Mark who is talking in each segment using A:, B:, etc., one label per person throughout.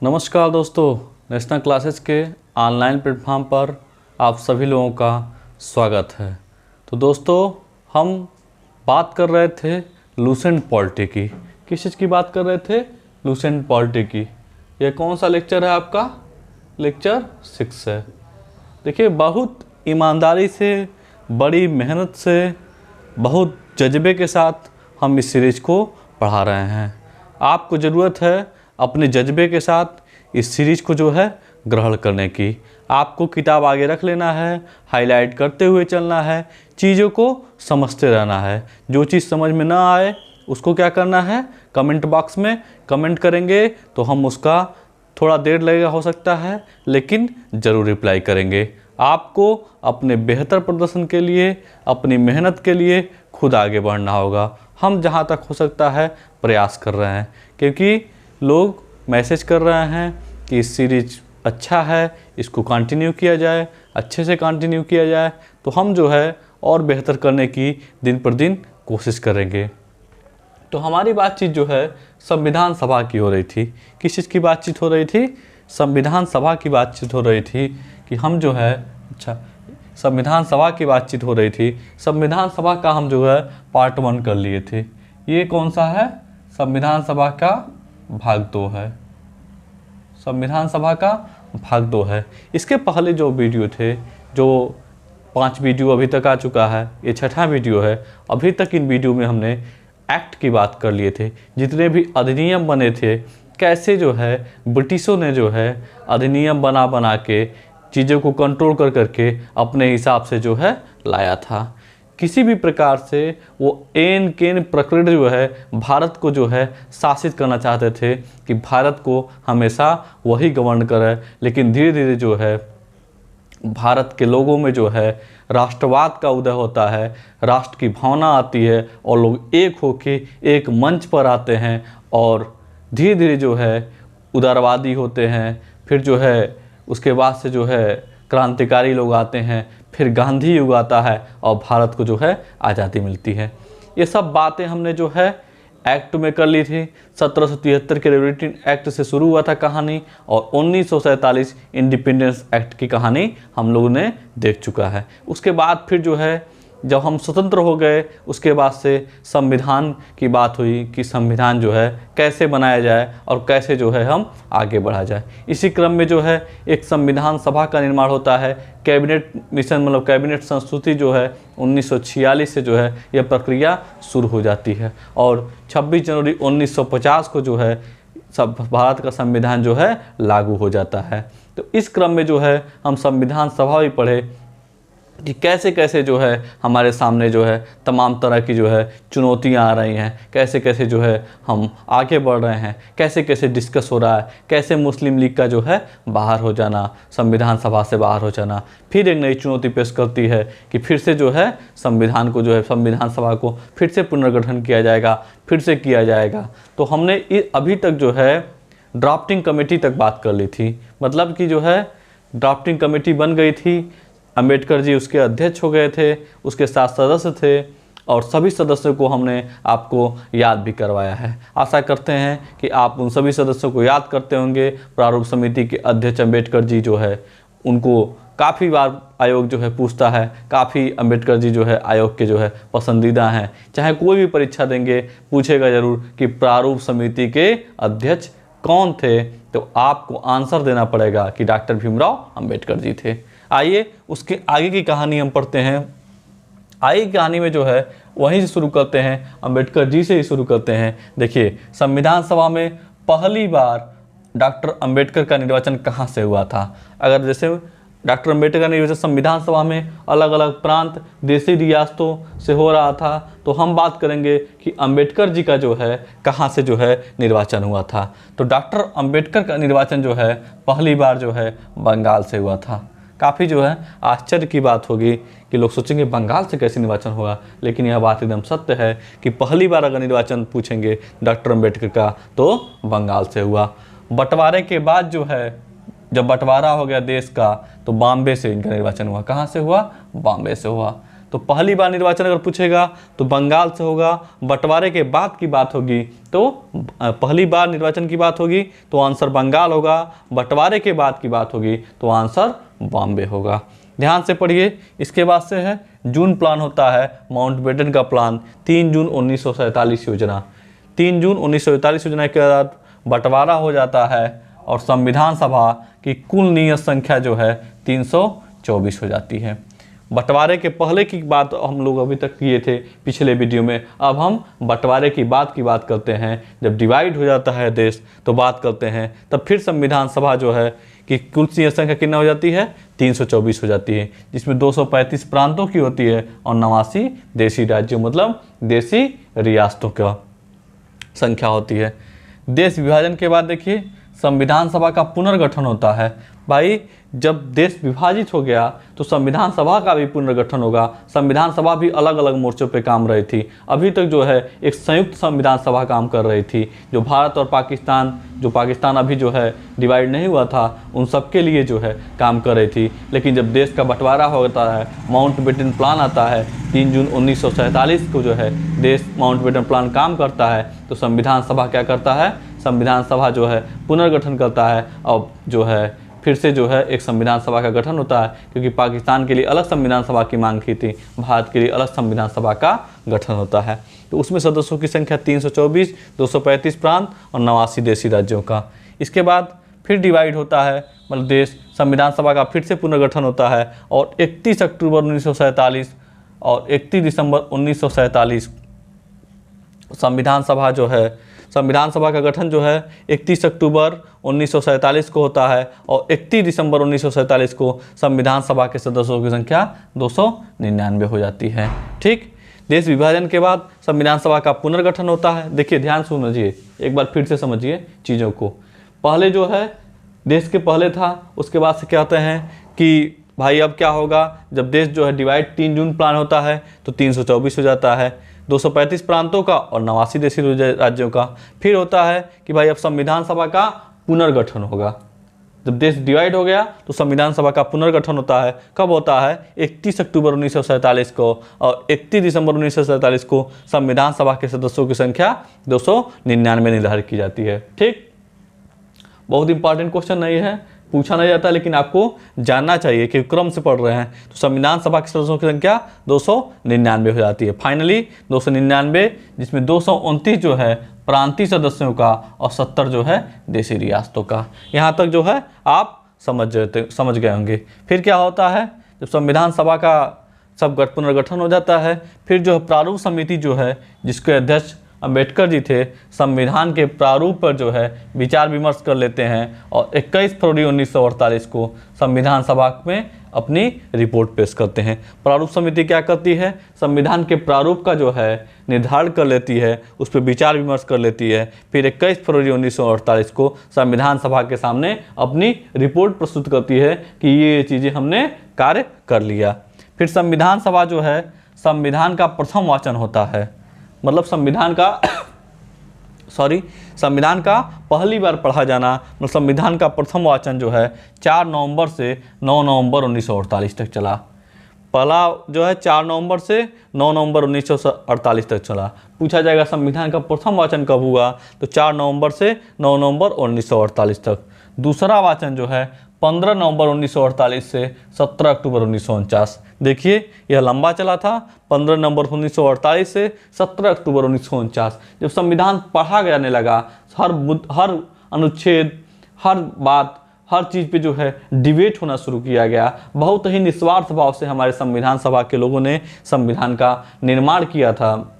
A: नमस्कार दोस्तों, national classes के ऑनलाइन प्लेटफॉर्म पर आप सभी लोगों का स्वागत है। तो दोस्तों, हम बात कर रहे थे लुसेंट पॉलिटी की। किस चीज़ की बात कर रहे थे? लुसेंट पॉलिटी की। यह कौन सा लेक्चर है आपका? लेक्चर 6 है। देखिए, बहुत ईमानदारी से, बड़ी मेहनत से, बहुत जज्बे के साथ हम इस सीरीज़ को पढ़ा रहे हैं। आपको ज़रूरत है अपने जज्बे के साथ इस सीरीज़ को जो है ग्रहण करने की। आपको किताब आगे रख लेना है, हाईलाइट करते हुए चलना है, चीज़ों को समझते रहना है। जो चीज़ समझ में ना आए उसको क्या करना है? कमेंट बॉक्स में कमेंट करेंगे तो हम उसका थोड़ा देर लगेगा हो सकता है, लेकिन ज़रूर रिप्लाई करेंगे। आपको अपने बेहतर प्रदर्शन के लिए, अपनी मेहनत के लिए खुद आगे बढ़ना होगा। हम जहाँ तक हो सकता है प्रयास कर रहे हैं, क्योंकि लोग मैसेज कर रहे हैं कि इस सीरीज अच्छा है, इसको कंटिन्यू किया जाए, अच्छे से कंटिन्यू किया जाए। तो हम जो है और बेहतर करने की दिन पर दिन कोशिश करेंगे। तो हमारी बातचीत जो है संविधान सभा की हो रही थी। किस चीज़ की बातचीत हो रही थी? संविधान सभा की बातचीत हो रही थी कि हम जो है संविधान सभा की बातचीत हो रही थी। संविधान सभा का हम जो है पार्ट 1 कर लिए थे। ये कौन सा है? संविधान सभा का भाग 2 है। संविधान सभा का भाग 2 है। इसके पहले जो वीडियो थे, जो 5 वीडियो अभी तक आ चुका है, ये 6वां वीडियो है। अभी तक इन वीडियो में हमने एक्ट की बात कर लिए थे। जितने भी अधिनियम बने थे, कैसे जो है ब्रिटिशों ने जो है अधिनियम बना के चीज़ों को कंट्रोल कर करके अपने हिसाब से जो है लाया था। किसी भी प्रकार से वो एन केन प्रकृति जो है भारत को जो है शासित करना चाहते थे कि भारत को हमेशा वही गवर्न करे। लेकिन धीरे धीरे जो है भारत के लोगों में जो है राष्ट्रवाद का उदय होता है, राष्ट्र की भावना आती है और लोग एक होके एक मंच पर आते हैं और धीरे धीरे जो है उदारवादी होते हैं। फिर जो है उसके बाद से जो है क्रांतिकारी लोग आते हैं, फिर गांधी युग आता है और भारत को जो है आज़ादी मिलती है। ये सब बातें हमने जो है एक्ट में कर ली थी। 1773 के रेगुलेटिंग एक्ट से शुरू हुआ था कहानी, और 1947 इंडिपेंडेंस एक्ट की कहानी हम लोगों ने देख चुका है। उसके बाद फिर जो है जब हम स्वतंत्र हो गए, उसके बाद से संविधान की बात हुई कि संविधान जो है कैसे बनाया जाए और कैसे जो है हम आगे बढ़ा जाए। इसी क्रम में जो है एक संविधान सभा का निर्माण होता है। कैबिनेट मिशन मतलब कैबिनेट संस्तुति जो है 1946 से जो है यह प्रक्रिया शुरू हो जाती है, और 26 जनवरी 1950 को जो है सब भारत का संविधान जो है लागू हो जाता है। तो इस क्रम में जो है हम संविधान सभा भी पढ़े कि कैसे कैसे जो है हमारे सामने जो है तमाम तरह की जो है चुनौतियां आ रही हैं, कैसे कैसे जो है हम आगे बढ़ रहे हैं, कैसे कैसे डिस्कस हो रहा है, कैसे मुस्लिम लीग का जो है बाहर हो जाना, संविधान सभा से बाहर हो जाना फिर एक नई चुनौती पेश करती है कि फिर से जो है संविधान को जो है संविधान सभा को फिर से पुनर्गठन किया जाएगा, फिर से किया जाएगा। तो हमने अभी तक जो है ड्राफ्टिंग कमेटी तक बात कर ली थी। मतलब कि जो है ड्राफ्टिंग कमेटी बन गई थी, अंबेडकर जी उसके अध्यक्ष हो गए थे, उसके 7 सदस्य थे और सभी सदस्यों को हमने आपको याद भी करवाया है। आशा करते हैं कि आप उन सभी सदस्यों को याद करते होंगे। प्रारूप समिति के अध्यक्ष अंबेडकर जी जो है उनको काफ़ी बार आयोग जो है पूछता है, काफ़ी अंबेडकर जी जो है आयोग के जो है पसंदीदा हैं। चाहे कोई भी परीक्षा देंगे पूछेगा ज़रूर कि प्रारूप समिति के अध्यक्ष कौन थे, तो आपको आंसर देना पड़ेगा कि डॉक्टर भीमराव अंबेडकर जी थे। आइए उसके आगे की कहानी हम पढ़ते हैं। आगे की कहानी में जो है वहीं से शुरू करते हैं, अंबेडकर जी से ही शुरू करते हैं। देखिए, संविधान सभा में पहली बार डॉक्टर अंबेडकर का निर्वाचन कहाँ से हुआ था? अगर जैसे डॉक्टर अंबेडकर का निर्वाचन संविधान सभा में अलग अलग प्रांत, देशी रियासतों से हो रहा था, तो हम बात करेंगे कि अंबेडकर जी का जो है कहाँ से जो है निर्वाचन हुआ था। तो डॉक्टर अंबेडकर का निर्वाचन जो है पहली बार जो है बंगाल से हुआ था। काफ़ी जो है आश्चर्य की बात होगी कि लोग सोचेंगे बंगाल से कैसे निर्वाचन होगा, लेकिन यह बात एकदम सत्य है कि पहली बार अगर निर्वाचन पूछेंगे डॉक्टर अंबेडकर का तो बंगाल से हुआ। बंटवारे के बाद जो है जब बंटवारा हो गया देश का, तो बॉम्बे से इनका निर्वाचन हुआ। कहाँ से हुआ? बॉम्बे से हुआ। तो पहली बार निर्वाचन अगर पूछेगा तो बंगाल से होगा, बंटवारे के बाद की बात होगी तो पहली बार निर्वाचन की बात होगी तो आंसर बंगाल होगा, बंटवारे के बाद की बात होगी तो आंसर बॉम्बे होगा। ध्यान से पढ़िए। इसके बाद से है जून प्लान होता है माउंटबेटन का प्लान, 3 जून 1947 योजना। 3 जून 1947 योजना के बाद बंटवारा हो जाता है और संविधान सभा की कुल नियत संख्या जो है 324 हो जाती है। बंटवारे के पहले की बात हम लोग अभी तक किए थे पिछले वीडियो में, अब हम बंटवारे की बात करते हैं। जब डिवाइड हो जाता है देश तो बात करते हैं, तब फिर संविधान सभा जो है कि कुल नियत संख्या कितना हो जाती है 324 हो जाती है, जिसमें 235 प्रांतों की होती है और 89 देशी राज्यों मतलब देशी रियासतों का संख्या होती है। देश विभाजन के बाद देखिए संविधान सभा का पुनर्गठन होता है। भाई जब देश विभाजित हो गया तो संविधान सभा का भी पुनर्गठन होगा। संविधान सभा भी अलग अलग मोर्चों पे काम रही थी। अभी तक जो है एक संयुक्त संविधान सभा काम कर रही थी, जो भारत और पाकिस्तान, जो पाकिस्तान अभी जो है डिवाइड नहीं हुआ था, उन सब के लिए जो है काम कर रही थी। लेकिन जब देश का बंटवारा होता है, माउंटबेटन प्लान आता है, 3 जून 1947 को जो है देश माउंटबेटन प्लान काम करता है, तो संविधान सभा क्या करता है, संविधान सभा जो है पुनर्गठन करता है और जो है फिर से जो है एक संविधान सभा का गठन होता है, क्योंकि पाकिस्तान के लिए अलग संविधान सभा की मांग की थी, भारत के लिए अलग संविधान सभा का गठन होता है। तो उसमें सदस्यों की संख्या 324, 235 प्रांत और 89 देशी राज्यों का। इसके बाद फिर डिवाइड होता है, मतलब देश संविधान सभा का फिर से पुनर्गठन होता है और 31 अक्टूबर 1947 और 31 दिसंबर 1947 संविधान सभा जो है, संविधान सभा का गठन जो है 31 अक्टूबर 1947 को होता है और 31 दिसंबर 1947 को संविधान सभा के सदस्यों की संख्या 299 हो जाती है। ठीक, देश विभाजन के बाद संविधान सभा का पुनर्गठन होता है। देखिए ध्यान समझिए, एक बार फिर से समझिए चीज़ों को। पहले जो है देश के पहले था, उसके बाद से क्या कहते हैं कि भाई अब क्या होगा, जब देश जो है डिवाइड 3 जून प्लान होता है तो 324 हो जाता है, 235 प्रांतों का और 89 देशी राज्यों का। फिर होता है कि भाई अब संविधान सभा का पुनर्गठन होगा। जब देश डिवाइड हो गया तो संविधान सभा का पुनर्गठन होता है। कब होता है, 31 अक्टूबर 1947 को और 31 दिसंबर 1947 को संविधान सभा के सदस्यों की संख्या 299 निर्धारित की जाती है। ठीक, बहुत इंपॉर्टेंट क्वेश्चन नहीं है, पूछा नहीं जाता, लेकिन आपको जानना चाहिए कि क्रम से पढ़ रहे हैं। तो संविधान सभा के सदस्यों की संख्या 299 हो जाती है। फाइनली 299, जिसमें 229 जो है प्रांतीय सदस्यों का और 70 जो है देशी रियासतों का। यहाँ तक जो है आप समझ गए होंगे। फिर क्या होता है, जब संविधान सभा का सब पुनर्गठन हो जाता है, फिर जो है प्रारूप समिति जो है, जिसके अध्यक्ष अम्बेडकर जी थे, संविधान के प्रारूप पर जो है विचार विमर्श कर लेते हैं और 21 फरवरी 1948 को संविधान सभा में अपनी रिपोर्ट पेश करते हैं। प्रारूप समिति क्या करती है, संविधान के प्रारूप का जो है निर्धारण कर लेती है, उस पर विचार विमर्श कर लेती है। फिर 21 फरवरी 1948 को संविधान सभा के सामने अपनी रिपोर्ट प्रस्तुत करती है कि ये चीज़ें हमने कार्य कर लिया। फिर संविधान सभा जो है संविधान का प्रथम वाचन होता है, मतलब संविधान का पहली बार पढ़ा जाना, मतलब संविधान का प्रथम वाचन जो है 4 नवंबर से 9 नवंबर 1948 तक चला। पहला जो है 4 नवंबर से 9 नवंबर 1948 तक चला। पूछा जाएगा संविधान का प्रथम वाचन कब हुआ, तो 4 नवंबर से 9 नवंबर 1948 तक। दूसरा वाचन जो है 15 नवंबर 1948 से 17 अक्टूबर 1949। देखिए यह लंबा चला था, 15 नवंबर 1948 से 17 अक्टूबर 1949। जब संविधान पढ़ा जाने लगा, हर अनुच्छेद, हर बात, हर चीज़ पे जो है डिबेट होना शुरू किया गया। बहुत ही निस्वार्थ भाव से हमारे संविधान सभा के लोगों ने संविधान का निर्माण किया था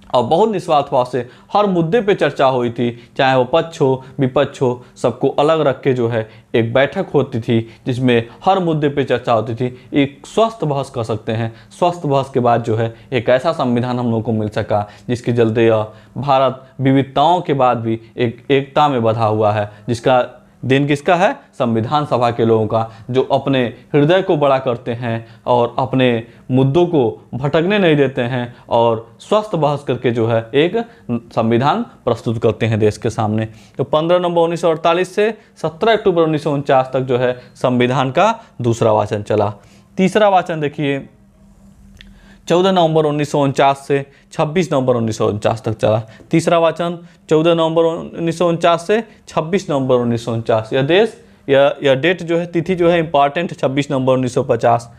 A: और बहुत निस्वार्थ भाव से हर मुद्दे पे चर्चा हुई थी, चाहे वो पक्ष हो विपक्ष हो, सबको अलग रख के जो है एक बैठक होती थी जिसमें हर मुद्दे पे चर्चा होती थी। एक स्वस्थ बहस कर सकते हैं। स्वस्थ बहस के बाद जो है एक ऐसा संविधान हम लोग को मिल सका जिसके चलते यह भारत विविधताओं के बाद भी एक एकता में बंधा हुआ है, जिसका दिन किसका है, संविधान सभा के लोगों का, जो अपने हृदय को बड़ा करते हैं और अपने मुद्दों को भटकने नहीं देते हैं और स्वस्थ बहस करके जो है एक संविधान प्रस्तुत करते हैं देश के सामने। तो 15 नवंबर 1948 से 17 अक्टूबर 1949 तक जो है संविधान का दूसरा वाचन चला। तीसरा वाचन देखिए 14 नवंबर 1949 से 26 नवंबर 1949 तक चला। तीसरा वाचन 14 नवंबर 1949 से 26 नवंबर 1949। यह डेट जो है, तिथि जो है इंपॉर्टेंट, 26 नवंबर 1950,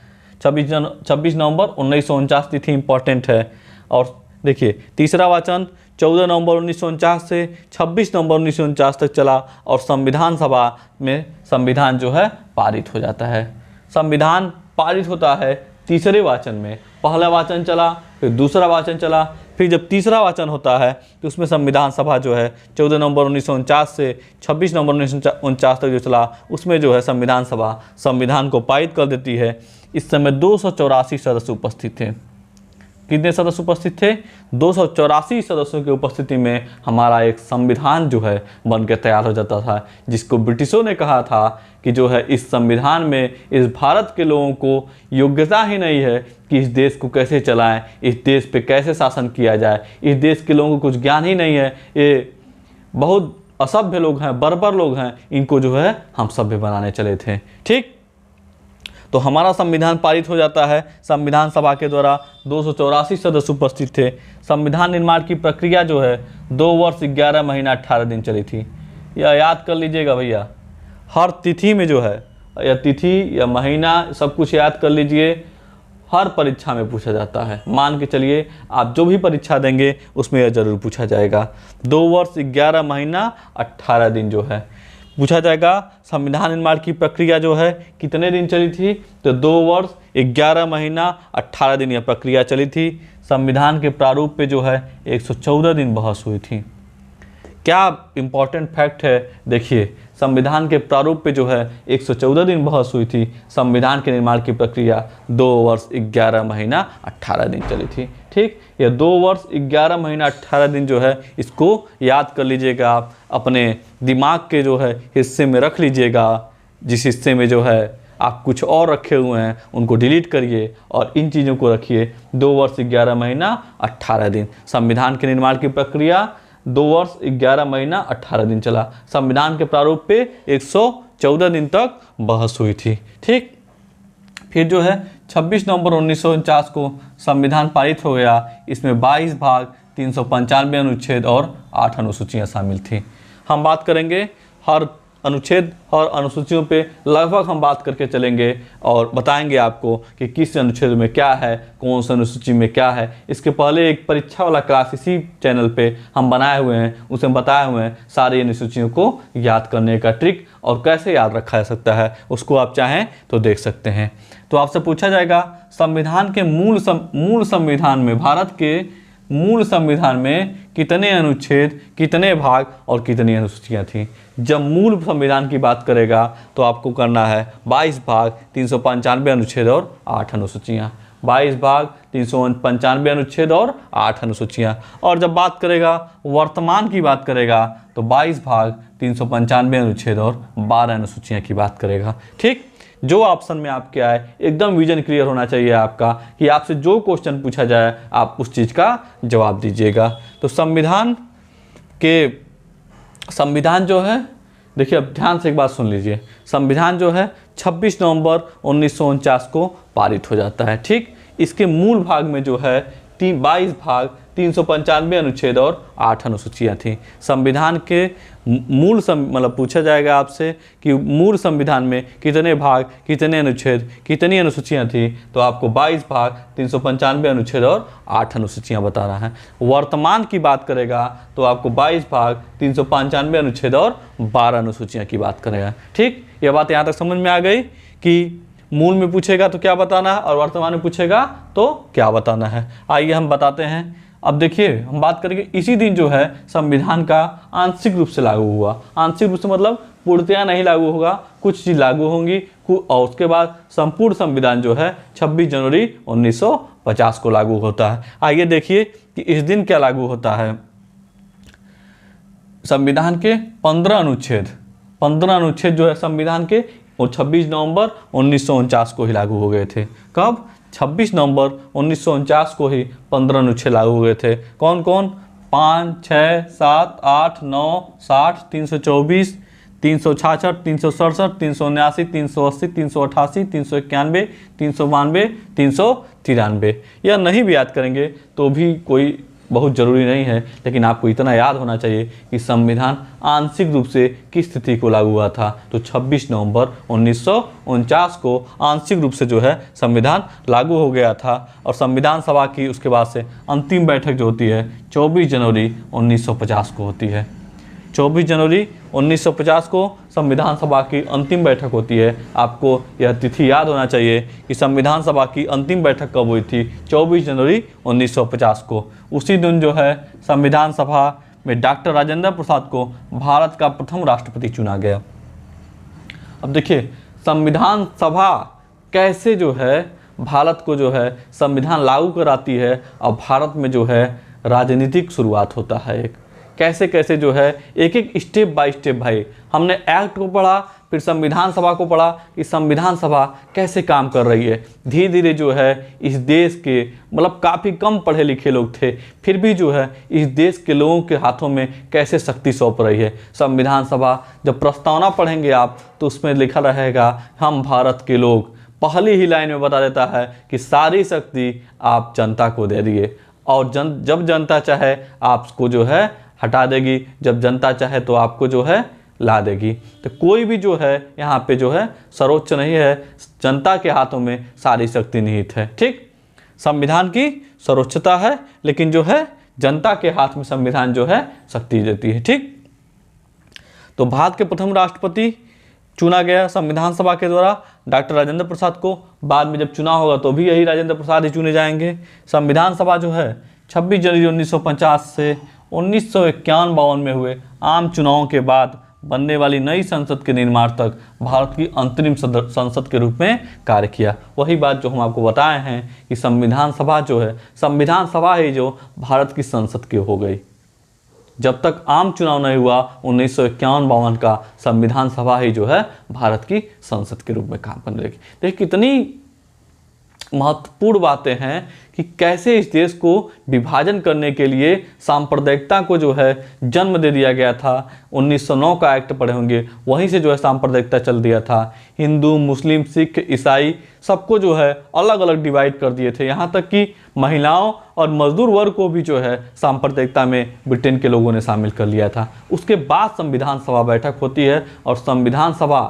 A: 26 नवंबर 1949 तिथि इंपॉर्टेंट है। और देखिए तीसरा वाचन 14 नवंबर 1949 से 26 नवंबर 1949 तक चला और संविधान सभा में संविधान जो है पारित हो जाता है। संविधान पारित होता है तीसरे वाचन में। पहला वाचन चला, फिर दूसरा वाचन चला, फिर जब तीसरा वाचन होता है तो उसमें संविधान सभा जो है 14 नवंबर 1949 से 26 नवंबर 1949 तक जो चला, उसमें जो है संविधान सभा संविधान को पारित कर देती है। इस समय 284 सदस्य उपस्थित थे। कितने सदस्य उपस्थित थे? 284 सदस्यों की उपस्थिति में हमारा एक संविधान जो है बनकर तैयार हो जाता था, जिसको ब्रिटिशों ने कहा था कि जो है इस संविधान में इस भारत के लोगों को योग्यता ही नहीं है कि इस देश को कैसे चलाएं, इस देश पे कैसे शासन किया जाए, इस देश के लोगों को कुछ ज्ञान ही नहीं है, ये बहुत असभ्य लोग हैं, बर्बर लोग हैं, इनको जो है हम सभ्य बनाने चले थे। ठीक, तो हमारा संविधान पारित हो जाता है। संविधान सभा के द्वारा 284 सदस्य उपस्थित थे। संविधान निर्माण की प्रक्रिया जो है 2 वर्ष 11 महीना 18 दिन चली थी। यह याद कर लीजिएगा भैया, हर तिथि में जो है, या तिथि या महीना सब कुछ याद कर लीजिए, हर परीक्षा में पूछा जाता है। मान के चलिए आप जो भी परीक्षा देंगे उसमें यह जरूर पूछा जाएगा। 2 वर्ष 11 महीना 18 दिन जो है पूछा जाएगा। संविधान निर्माण की प्रक्रिया जो है कितने दिन चली थी? तो 2 वर्ष 11 महीना 18 दिन यह प्रक्रिया चली थी। संविधान के प्रारूप पे जो है 114 दिन बहस हुई थी। क्या इंपॉर्टेंट फैक्ट है, देखिए संविधान के प्रारूप पे जो है 114 दिन बहस हुई थी। संविधान के निर्माण की प्रक्रिया 2 वर्ष 11 महीना 18 दिन चली थी। ठीक, ये 2 वर्ष 11 महीना 18 दिन जो है इसको याद कर लीजिएगा, आप अपने दिमाग के जो है हिस्से में रख लीजिएगा। जिस हिस्से में जो है आप कुछ और रखे हुए हैं उनको डिलीट करिए और इन चीज़ों को रखिए। 2 वर्ष 11 महीना 18 दिन संविधान के निर्माण की प्रक्रिया 2 वर्ष 11 महीना 18 दिन चला। संविधान के प्रारूप पे 114 दिन तक बहस हुई थी। ठीक, फिर जो है 26 नवंबर 1949 को संविधान पारित हो गया। इसमें 22 भाग, 395 अनुच्छेद और 8 अनुसूचियाँ शामिल थी। हम बात करेंगे हर अनुच्छेद और अनुसूचियों पे लगभग हम बात करके चलेंगे और बताएंगे आपको कि किस अनुच्छेद में क्या है, कौन सी अनुसूची में क्या है। इसके पहले एक परीक्षा वाला क्लास इसी चैनल पे हम बनाए हुए हैं, उसमें बताए हुए हैं सारी अनुसूचियों को याद करने का ट्रिक और कैसे याद रखा जा सकता है, उसको आप चाहें तो देख सकते हैं। तो आपसे पूछा जाएगा संविधान के मूल संविधान में, भारत के मूल संविधान में कितने अनुच्छेद, कितने भाग और कितनी अनुसूचियाँ थीं। जब मूल संविधान की बात करेगा तो आपको करना है 22 भाग, 395 अनुच्छेद और 8 अनुसूचियाँ। 22 भाग, 395 अनुच्छेद और 8 अनुसूचियाँ। और जब बात करेगा वर्तमान की बात करेगा तो 22 भाग, 395 अनुच्छेद और 12 अनुसूचियाँ की बात करेगा। ठीक, जो ऑप्शन में आपके आए एकदम विजन क्लियर होना चाहिए आपका कि आपसे जो क्वेश्चन पूछा जाए आप उस चीज़ का जवाब दीजिएगा। तो संविधान जो है, देखिए अब ध्यान से एक बात सुन लीजिए, संविधान जो है 26 नवंबर 1949 को पारित हो जाता है। ठीक, इसके मूल भाग में जो है 22 भाग, 395 अनुच्छेद और 8 अनुसूचियाँ थीं। संविधान के मूल मतलब पूछा जाएगा आपसे कि मूल संविधान में कितने भाग, कितने अनुच्छेद, कितनी अनुसूचियाँ थी, तो आपको 22 भाग, 395 अनुच्छेद और 8 अनुसूचियाँ बताना है। वर्तमान की बात करेगा तो आपको 22 भाग, 395 अनुच्छेद और 12 अनुसूचियाँ की बात करेगा। ठीक, यह बात यहाँ तक समझ में आ गई कि मूल में पूछेगा तो क्या बताना है और वर्तमान में पूछेगा तो क्या बताना है। आइए हम बताते हैं। अब देखिए हम बात करेंगे इसी दिन जो है संविधान का आंशिक रूप से लागू हुआ। आंशिक रूप से मतलब पूर्णतया नहीं लागू होगा, कुछ चीज़ लागू होंगी और उसके बाद संपूर्ण संविधान जो है 26 जनवरी 1950 को लागू होता है। आइए देखिए कि इस दिन क्या लागू होता है। संविधान के 15 अनुच्छेद जो है संविधान के वो 26 नवंबर 1949 को ही लागू हो गए थे। कब? 26 नवंबर 1949 को ही 15 अनुच्छेद लागू हो गए थे। कौन कौन? 5, 6, 7, 8, 9, 60, 324, 366, 367, 379, 380, 388, 391, 392, 393। यह नहीं भी याद करेंगे तो भी कोई बहुत ज़रूरी नहीं है, लेकिन आपको इतना याद होना चाहिए कि संविधान आंशिक रूप से किस तिथि को लागू हुआ था। तो 26 नवंबर 1949 को आंशिक रूप से जो है संविधान लागू हो गया था। और संविधान सभा की उसके बाद से अंतिम बैठक जो होती है 24 जनवरी 1950 को होती है। 24 जनवरी 1950 को संविधान सभा की अंतिम बैठक होती है। आपको यह तिथि याद होना चाहिए कि संविधान सभा की अंतिम बैठक कब हुई थी, 24 जनवरी 1950 को। उसी दिन जो है संविधान सभा में डॉक्टर राजेंद्र प्रसाद को भारत का प्रथम राष्ट्रपति चुना गया। अब देखिए संविधान सभा कैसे जो है भारत को जो है संविधान लागू कराती है और भारत में जो है राजनीतिक शुरुआत होता है। एक कैसे कैसे जो है एक एक स्टेप बाय स्टेप भाई हमने एक्ट को पढ़ा, फिर संविधान सभा को पढ़ा कि संविधान सभा कैसे काम कर रही है। धीरे धीरे जो है इस देश के मतलब काफ़ी कम पढ़े लिखे लोग थे, फिर भी जो है इस देश के लोगों के हाथों में कैसे शक्ति सौंप रही है। संविधान सभा जब प्रस्तावना पढ़ेंगे आप तो उसमें लिखा रहेगा हम भारत के लोग, पहली ही लाइन में बता देता है कि सारी शक्ति आप जनता को दे दिए और जब जनता चाहे आपको जो है हटा देगी, जब जनता चाहे तो आपको जो है ला देगी। तो कोई भी जो है यहाँ पे जो है सर्वोच्च नहीं है, जनता के हाथों में सारी शक्ति निहित है। ठीक, संविधान की सर्वोच्चता है लेकिन जो है जनता के हाथ में संविधान जो है शक्ति देती है। ठीक, तो भारत के प्रथम राष्ट्रपति चुना गया संविधान सभा के द्वारा डॉक्टर राजेंद्र प्रसाद को। बाद में जब चुनाव होगा तो भी यही राजेंद्र प्रसाद ही चुने जाएंगे। संविधान सभा जो है 26 जनवरी 1950 से 1951-52 में हुए आम चुनावों के बाद बनने वाली नई संसद के निर्माण तक भारत की अंतरिम संसद के रूप में कार्य किया। वही बात जो हम आपको बताए हैं कि संविधान सभा जो है संविधान सभा ही जो भारत की संसद की हो गई। जब तक आम चुनाव नहीं हुआ 1951-52 का संविधान सभा ही जो है भारत की संसद के रूप में काम करने लगी। देखिए कितनी महत्वपूर्ण बातें हैं कि कैसे इस देश को विभाजन करने के लिए सांप्रदायिकता को जो है जन्म दे दिया गया था। 1909 का एक्ट पढ़े होंगे, वहीं से जो है सांप्रदायिकता चल दिया था। हिंदू, मुस्लिम, सिख, ईसाई सबको जो है अलग अलग डिवाइड कर दिए थे। यहाँ तक कि महिलाओं और मजदूर वर्ग को भी जो है सांप्रदायिकता में ब्रिटेन के लोगों ने शामिल कर लिया था। उसके बाद संविधान सभा बैठक होती है और संविधान सभा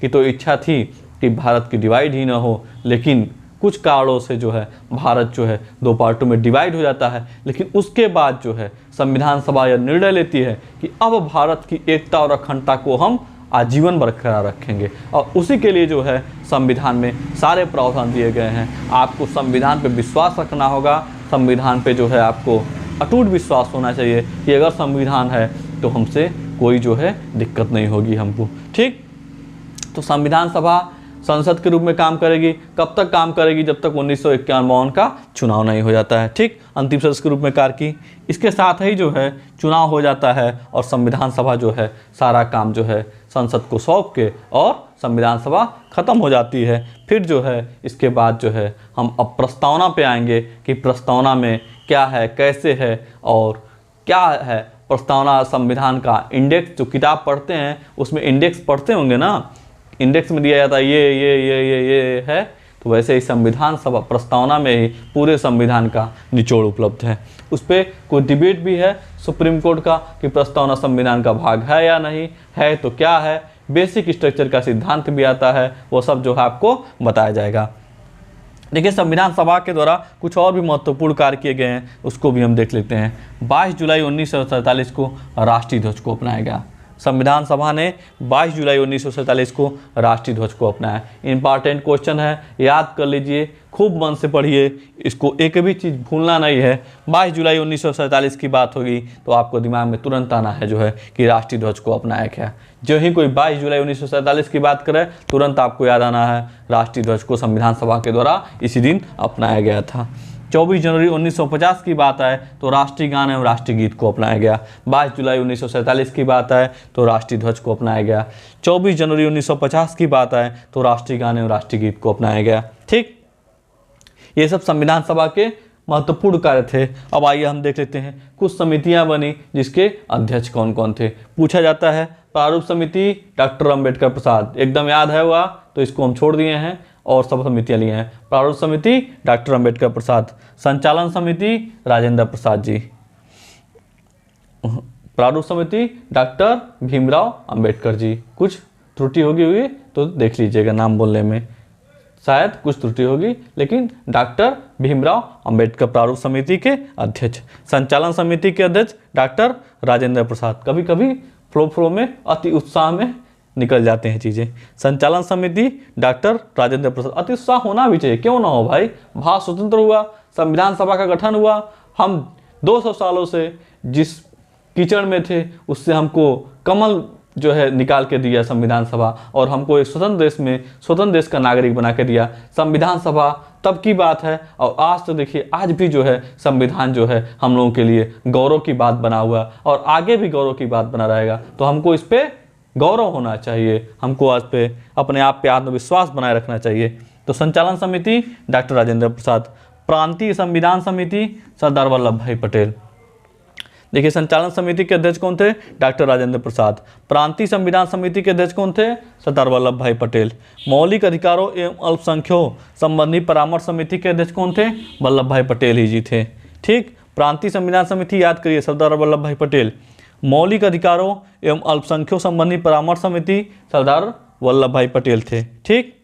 A: की तो इच्छा थी कि भारत की डिवाइड ही ना हो, लेकिन कुछ कारणों से जो है भारत जो है दो पार्टों में डिवाइड हो जाता है। लेकिन उसके बाद जो है संविधान सभा यह निर्णय लेती है कि अब भारत की एकता और अखंडता को हम आजीवन बरकरार रखेंगे और उसी के लिए जो है संविधान में सारे प्रावधान दिए गए हैं। आपको संविधान पे विश्वास रखना होगा, संविधान पे जो है आपको अटूट विश्वास होना चाहिए कि अगर संविधान है तो हमसे कोई जो है दिक्कत नहीं होगी हमको। ठीक, तो संविधान सभा संसद के रूप में काम करेगी। कब तक काम करेगी? जब तक 1951-52 का चुनाव नहीं हो जाता है। ठीक, अंतिम सदस्य के रूप में कार्य की। इसके साथ ही जो है चुनाव हो जाता है और संविधान सभा जो है सारा काम जो है संसद को सौंप के और संविधान सभा खत्म हो जाती है। फिर जो है इसके बाद जो है हम अब प्रस्तावना पे आएंगे कि प्रस्तावना में क्या है, कैसे है और क्या है। प्रस्तावना संविधान का इंडेक्स, जो किताब पढ़ते हैं उसमें इंडेक्स पढ़ते होंगे ना, इंडेक्स में दिया जाता है ये है, तो वैसे ही संविधान सभा प्रस्तावना में ही पूरे संविधान का निचोड़ उपलब्ध है। उस पर कोई डिबेट भी है सुप्रीम कोर्ट का कि प्रस्तावना संविधान का भाग है या नहीं है, तो क्या है। बेसिक स्ट्रक्चर का सिद्धांत भी आता है, वो सब जो है आपको बताया जाएगा। देखिए संविधान सभा के द्वारा कुछ और भी महत्वपूर्ण कार्य किए गए हैं, उसको भी हम देख लेते हैं। 22 जुलाई 1947 को राष्ट्रीय ध्वज को अपनाया गया। संविधान सभा ने 22 जुलाई 1947 को राष्ट्रीय ध्वज को अपनाया। इंपॉर्टेंट क्वेश्चन है, याद कर लीजिए, खूब मन से पढ़िए, इसको एक भी चीज़ भूलना नहीं है। 22 जुलाई 1947 की बात होगी तो आपको दिमाग में तुरंत आना है जो है कि राष्ट्रीय ध्वज को अपनाया गया। जो ही कोई 22 जुलाई 1947 की बात करे तुरंत आपको याद आना है राष्ट्रीय ध्वज को संविधान सभा के द्वारा इसी दिन अपनाया गया था। 24 जनवरी 1950 की बात आए तो राष्ट्रीय गान एवं राष्ट्रीय गीत को अपनाया गया। 22 जुलाई 1947 की बात आए तो राष्ट्रीय ध्वज को अपनाया गया। 24 जनवरी 1950 की बात आए तो राष्ट्रीय गान एवं राष्ट्रीय गीत को अपनाया गया। ठीक, ये सब संविधान सभा के महत्वपूर्ण कार्य थे। अब आइए हम देख लेते हैं कुछ समितियां बनी जिसके अध्यक्ष कौन कौन थे। पूछा जाता है प्रारूप समिति डॉक्टर अंबेडकर प्रसाद, एकदम याद है हुआ, तो इसको हम छोड़ दिए हैं और सब समितियां लिए हैं। प्रारूप समिति डॉक्टर अंबेडकर प्रसाद, संचालन समिति राजेंद्र प्रसाद जी, प्रारूप समिति डॉक्टर भीमराव अंबेडकर जी। कुछ त्रुटि होगी हुई तो देख लीजिएगा, नाम बोलने में शायद कुछ त्रुटि होगी, लेकिन डॉक्टर भीमराव अंबेडकर प्रारूप समिति के अध्यक्ष। संचालन समिति के अध्यक्ष डॉक्टर राजेंद्र प्रसाद। कभी कभी फ्लो में अति उत्साह में निकल जाते हैं चीज़ें। संचालन समिति डॉक्टर राजेंद्र प्रसाद। अति उत्साह होना भी चाहिए, क्यों ना हो भाई। भारत स्वतंत्र हुआ, संविधान सभा का गठन हुआ, हम 200 सालों से जिस कीचड़ में थे उससे हमको कमल जो है निकाल के दिया संविधान सभा, और हमको एक स्वतंत्र देश में स्वतंत्र देश का नागरिक बना के दिया संविधान सभा। तब की बात है, और आज तो देखिए आज भी जो है संविधान जो है हम लोगों के लिए गौरव की बात बना हुआ, और आगे भी गौरव की बात बना रहेगा। तो हमको इस पे गौरव होना चाहिए, हमको आज पे अपने आप पे आत्मविश्वास बनाए रखना चाहिए। तो संचालन समिति डॉक्टर राजेंद्र प्रसाद। प्रांतीय संविधान समिति सरदार वल्लभ भाई पटेल। देखिए संचालन समिति के अध्यक्ष कौन थे? डॉक्टर राजेंद्र प्रसाद। प्रांतीय संविधान समिति के अध्यक्ष कौन थे? सरदार वल्लभ भाई पटेल। मौलिक अधिकारों एवं अल्पसंख्यकों संबंधी परामर्श समिति के अध्यक्ष कौन थे? वल्लभ भाई पटेल ही जी थे। ठीक, प्रांतीय संविधान समिति याद करिए, सरदार वल्लभ भाई पटेल। मौलिक अधिकारों एवं अल्पसंख्यकों संबंधी परामर्श समिति सरदार वल्लभ भाई पटेल थे। ठीक,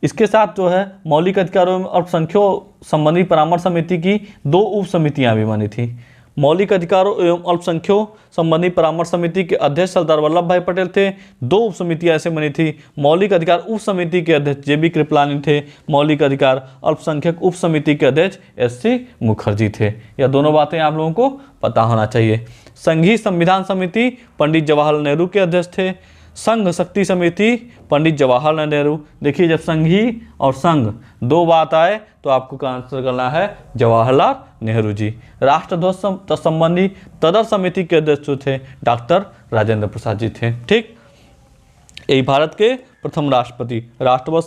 A: इसके साथ जो है मौलिक अधिकारों एवं अल्पसंख्यकों संबंधी परामर्श समिति की 2 उप समितियां भी बनी थी। मौलिक अधिकारों एवं अल्पसंख्यकों संबंधी परामर्श समिति के अध्यक्ष सरदार वल्लभ भाई पटेल थे। 2 उप समितियां ऐसे बनी थी। मौलिक अधिकार उप समिति के अध्यक्ष JB कृपलानी थे। मौलिक अधिकार अल्पसंख्यक उप समिति के अध्यक्ष SC मुखर्जी थे। यह दोनों बातें आप लोगों को पता होना चाहिए। संघीय संविधान समिति पंडित जवाहरलाल नेहरू के अध्यक्ष थे। संघ शक्ति समिति पंडित जवाहरलाल नेहरू। देखिए जब संघी और संघ 2 बात आए तो आपको आंसर करना है जवाहरलाल नेहरू जी। राष्ट्रध्वज संबंधी तदर समिति के अध्यक्ष जो थे डॉक्टर राजेंद्र प्रसाद जी थे। ठीक, यही भारत के प्रथम राष्ट्रपति। राष्ट्रध्वज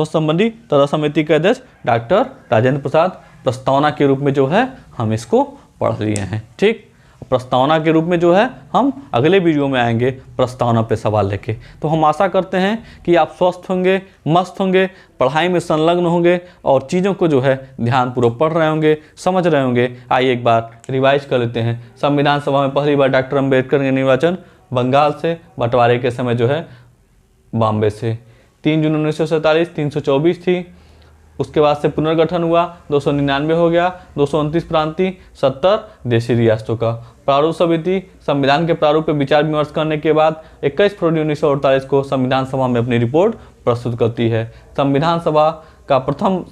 A: संबंधी तदर समिति के अध्यक्ष डॉक्टर राजेंद्र प्रसाद। प्रस्तावना के रूप में जो है हम इसको पढ़ लिए हैं। ठीक, प्रस्तावना के रूप में जो है हम अगले वीडियो में आएंगे प्रस्तावना पे सवाल लेके। तो हम आशा करते हैं कि आप स्वस्थ होंगे, मस्त होंगे, पढ़ाई में संलग्न होंगे और चीज़ों को जो है ध्यानपूर्वक पढ़ रहे होंगे, समझ रहे होंगे। आइए एक बार रिवाइज कर लेते हैं। संविधान सभा में पहली बार डॉक्टर अम्बेडकर का निर्वाचन बंगाल से, बंटवारे के समय जो है बॉम्बे से। 3 जून 1947 324 थी। उसके बाद से पुनर्गठन हुआ, 299 हो गया, 229 प्रांतीय, 70 देशी रियासतों का। प्रारूप समिति संविधान के प्रारूप पर विचार विमर्श करने के बाद 21 फरवरी 1948 को संविधान सभा में अपनी रिपोर्ट प्रस्तुत करती है। संविधान का प्रथम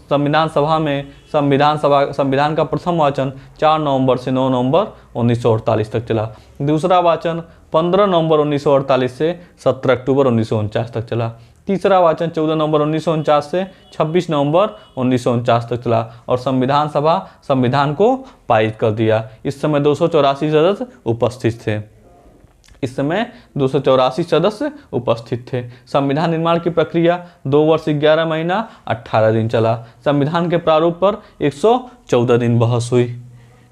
A: वाचन 4 नवंबर से 9 नवंबर 1948 तक चला। दूसरा वाचन 15 नवंबर 1948 से 17 अक्टूबर 1949 तक चला। तीसरा वाचन 14 नवंबर 1949 से 26 नवंबर 1949 तक चला और संविधान सभा संविधान को पारित कर दिया। इस समय 284 सदस्य उपस्थित थे। संविधान निर्माण की प्रक्रिया 2 वर्ष 11 महीना 18 दिन चला। संविधान के प्रारूप पर 114 दिन बहस हुई।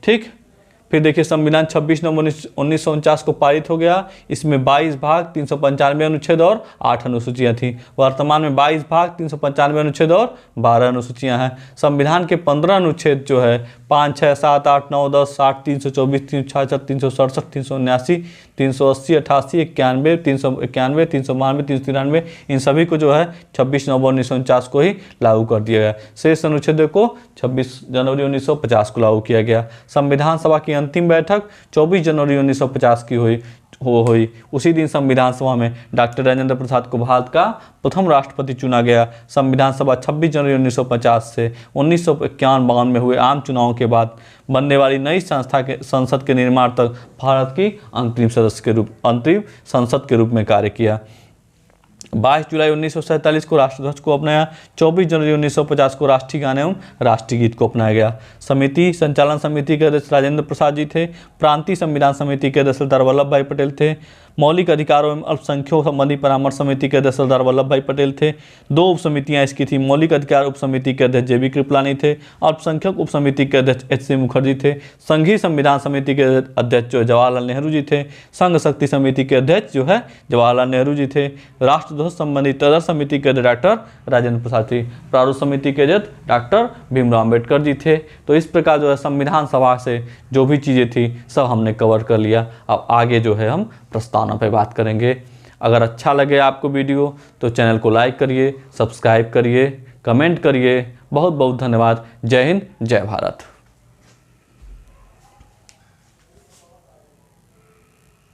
A: ठीक, फिर देखिए संविधान 26 नवंबर 1949 को पारित हो गया। इसमें 22 भाग 395 अनुच्छेद और 8 अनुसूचियां थी। वर्तमान में 22 भाग 395 अनुच्छेद और 12 अनुसूचियां हैं। संविधान के 15 अनुच्छेद जो है 5, 6, 7, 8, 9, 10, 60, 324, 366, 367, 379, 380, 88, 91, 391, 392, 393 इन सभी को जो है 26 नवंबर 1949 को ही लागू कर दिया गया। शेष अनुच्छेदों को 26 जनवरी 1950 को लागू किया गया। संविधान सभा की अंतिम बैठक 24 जनवरी 1950 की हुई। उसी दिन संविधान सभा में डॉक्टर राजेंद्र प्रसाद को भारत का प्रथम राष्ट्रपति चुना गया। संविधान सभा 26 जनवरी 1950 से 1951-52 में हुए आम चुनावों के बाद बनने वाली नई संसद के निर्माण तक भारत की अंतरिम संसद के रूप में कार्य किया। 22 जुलाई 1947 को राष्ट्रध्वज को अपनाया। 24 जनवरी 1950 को राष्ट्रीय गान एवं राष्ट्रीय गीत को अपनाया गया। संचालन समिति के अध्यक्ष राजेंद्र प्रसाद जी थे। प्रांतीय संविधान समिति के अध्यक्ष सरदार वल्लभ भाई पटेल थे। मौलिक अधिकारों एवं अल्पसंख्यकों संबंधी परामर्श समिति के अध्यक्ष सरदार वल्लभ भाई पटेल थे। 2 उप समितियां इसकी थी। मौलिक अधिकार उप समिति के अध्यक्ष JB कृपलानी थे। अल्पसंख्यक उप समिति के अध्यक्ष HC मुखर्जी थे। संघीय संविधान समिति के अध्यक्ष जो जवाहरलाल नेहरू जी थे। संघ शक्ति समिति के अध्यक्ष जो है जवाहरलाल नेहरू जी थे। राष्ट्रध्वज संबंधी तदर समिति के अध्यक्ष डॉक्टर राजेंद्र प्रसाद थे। प्रारूप समिति के अध्यक्ष डॉक्टर भीमराव अम्बेडकर जी थे। तो इस प्रकार जो है संविधान सभा से जो भी चीज़ें थी सब हमने कवर कर लिया। अब आगे जो है हम प्रस्तावना पे बात करेंगे। अगर अच्छा लगे आपको वीडियो तो चैनल को लाइक करिए, सब्सक्राइब करिए, कमेंट करिए। बहुत बहुत धन्यवाद। जय हिंद, जय भारत।